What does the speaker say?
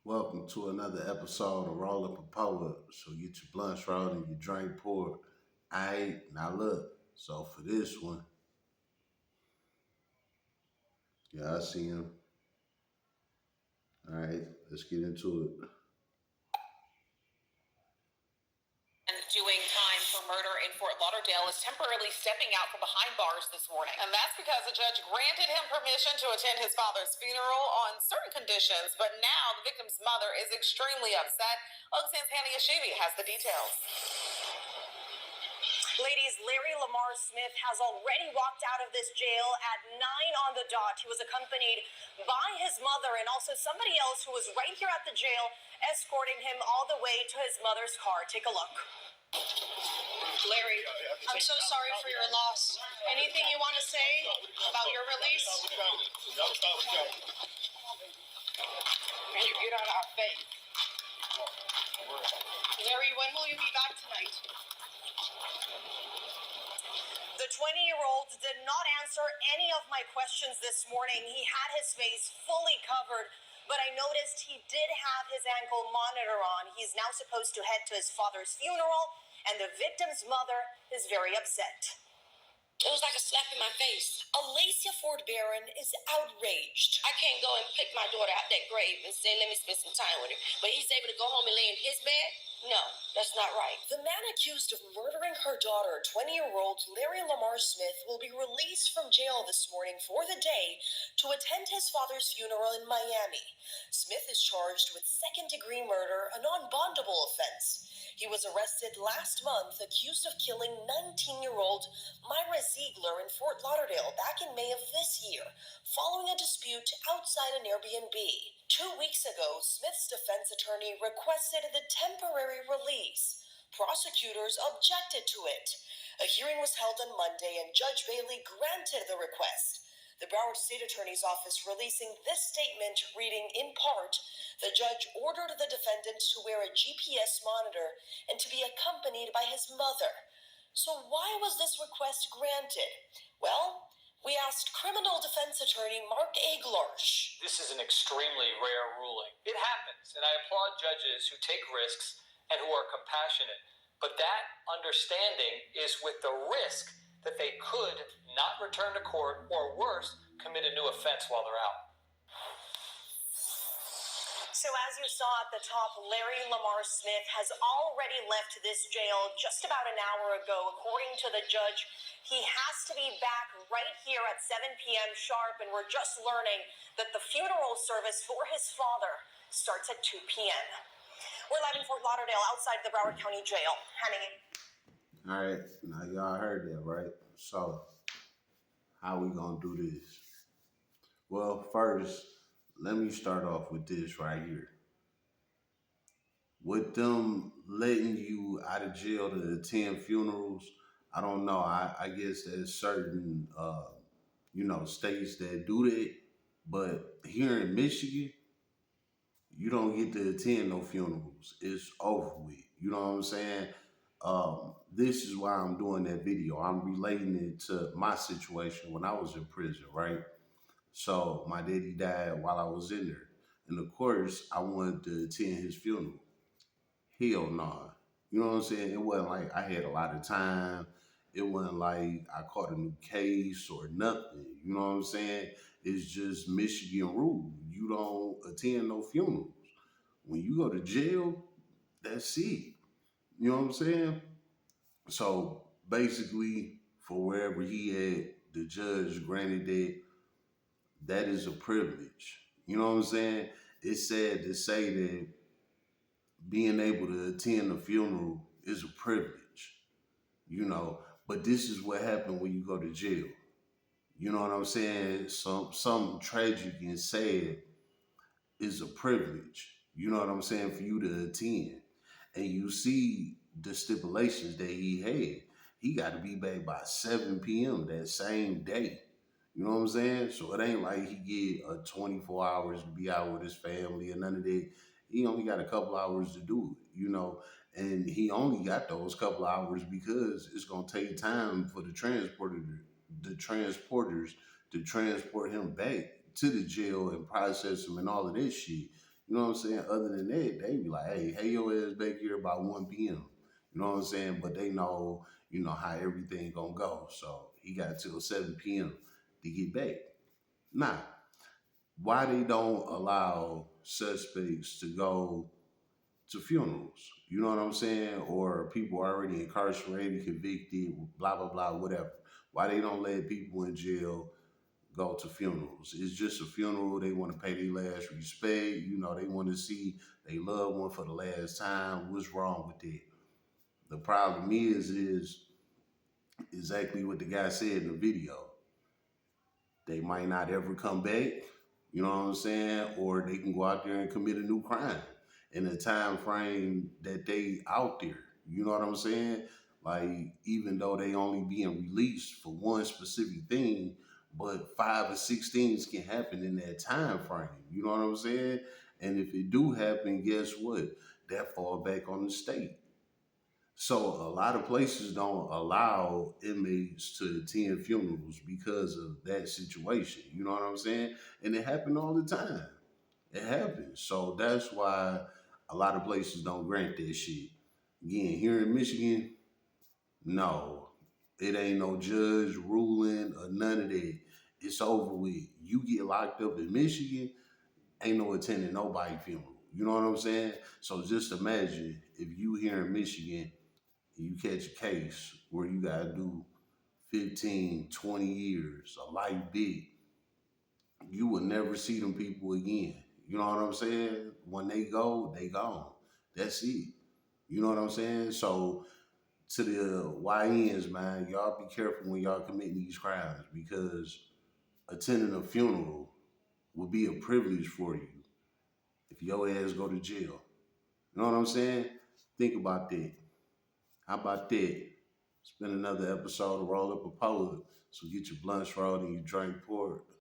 Welcome to another episode of Roll Up a Pour Up. So get your blunts rolled and your drink poured. Alright, now look. So for this one, yeah, I see him. Alright, let's get into it. And doing time for murder in Fort Lauderdale is temporarily stepping out from behind bars this morning. And that's because a judge granted him permission to attend his father's funeral on certain conditions. But now the victim's mother is extremely upset. Oakland's Hannah Yashivi has the details. Ladies, Larry Lamar Smith has already walked out of this jail at 9 on the dot. He was accompanied by his mother and also somebody else who was right here at the jail escorting him all the way to his mother's car. Take a look. Larry, I'm so sorry for your loss. Anything you want to say about your release? Can you get on our face? Larry, when will you be back tonight? The 20-year-old did not answer any of my questions this morning. He had his face fully covered, but I noticed he did have his ankle monitor on. He's now supposed to head to his father's funeral, and the victim's mother is very upset. It was like a slap in my face. Alacia Ford Barron is outraged. I can't go and pick my daughter out that grave and say, let me spend some time with her. But he's able to go home and lay in his bed? No, that's not right. The man accused of murdering her daughter, 20-year-old Larry Lamar Smith, will be released from jail this morning for the day to attend his father's funeral in Miami. Smith is charged with second-degree murder, a non-bondable offense. He was arrested last month accused of killing 19-year-old Myra Ziegler in Fort Lauderdale back in May of this year, following a dispute outside an Airbnb. 2 weeks ago, Smith's defense attorney requested the temporary release. Prosecutors objected to it. A hearing was held on Monday, and Judge Bailey granted the request. The Broward State Attorney's Office releasing this statement reading, in part, the judge ordered the defendant to wear a GPS monitor and to be accompanied by his mother. So why was this request granted? Well, we asked criminal defense attorney Mark Aglarsh. This is an extremely rare ruling. It happens, and I applaud judges who take risks and who are compassionate. But that understanding is with the risk that they could not return to court or, worse, commit a new offense while they're out. So as you saw at the top, Larry Lamar Smith has already left this jail just about an hour ago. According to the judge, he has to be back right here at 7 p.m. sharp, and we're just learning that the funeral service for his father starts at 2 p.m. We're live in Fort Lauderdale outside the Broward County Jail. Honey. All right, now y'all heard that, right? So, how we gonna do this? Well, first, let me start off with this right here. With them letting you out of jail to attend funerals, I don't know. I guess there's certain, states that do that. But here in Michigan, you don't get to attend no funerals. It's over with. You know what I'm saying? This is why I'm doing that video. I'm relating it to my situation when I was in prison, right? So my daddy died while I was in there. And of course, I wanted to attend his funeral. Hell nah. You know what I'm saying? It wasn't like I had a lot of time. It wasn't like I caught a new case or nothing. You know what I'm saying? It's just Michigan rule. You don't attend no funerals. When you go to jail, that's it. You know what I'm saying? So basically, for wherever he had, the judge granted that is a privilege. You know what I'm saying? It's sad to say that being able to attend a funeral is a privilege, but this is what happened when you go to jail. You know what I'm saying? Something tragic and sad is a privilege. You know what I'm saying? For you to attend. And you see the stipulations that he had. He got to be back by 7 p.m. that same day. You know what I'm saying? So it ain't like he get 24 hours to be out with his family or none of that. He only got a couple hours to do it. And he only got those couple hours because it's gonna take time for the transporters to transport him back to the jail and process him and all of this shit. You know what I'm saying? Other than that, they be like, hey your ass back here about 1 p.m. You know what I'm saying? But they know, how everything gonna go. So he got till 7 p.m. to get back. Now, why they don't allow suspects to go to funerals? You know what I'm saying? Or people already incarcerated, convicted, blah blah blah, whatever. Why they don't let people in jail go to funerals? It's just a funeral. They want to pay their last respect. They want to see their loved one for the last time. What's wrong with that? The problem is exactly what the guy said in the video. They might not ever come back, you know what I'm saying? Or they can go out there and commit a new crime in the time frame that they out there. You know what I'm saying? Like, even though they only being released for one specific thing, but 5 or 6 things can happen in that time frame. You know what I'm saying? And if it do happen, guess what? That fall back on the state. So a lot of places don't allow inmates to attend funerals because of that situation. You know what I'm saying? And it happened all the time. It happens. So that's why a lot of places don't grant that shit. Again, here in Michigan, no. It ain't no judge ruling or none of that. It's over with. You get locked up in Michigan, ain't no attending nobody funeral. You know what I'm saying? So just imagine if you here in Michigan you catch a case where you got to do 15, 20 years, a life bid, you will never see them people again. You know what I'm saying? When they go, they gone. That's it. You know what I'm saying? So to the YNs, man, y'all be careful when y'all committing these crimes because attending a funeral will be a privilege for you if your ass go to jail. You know what I'm saying? Think about that. How about that? It's been another episode of Roll Up a Poet. So get your blunts rolled and you drink pour it.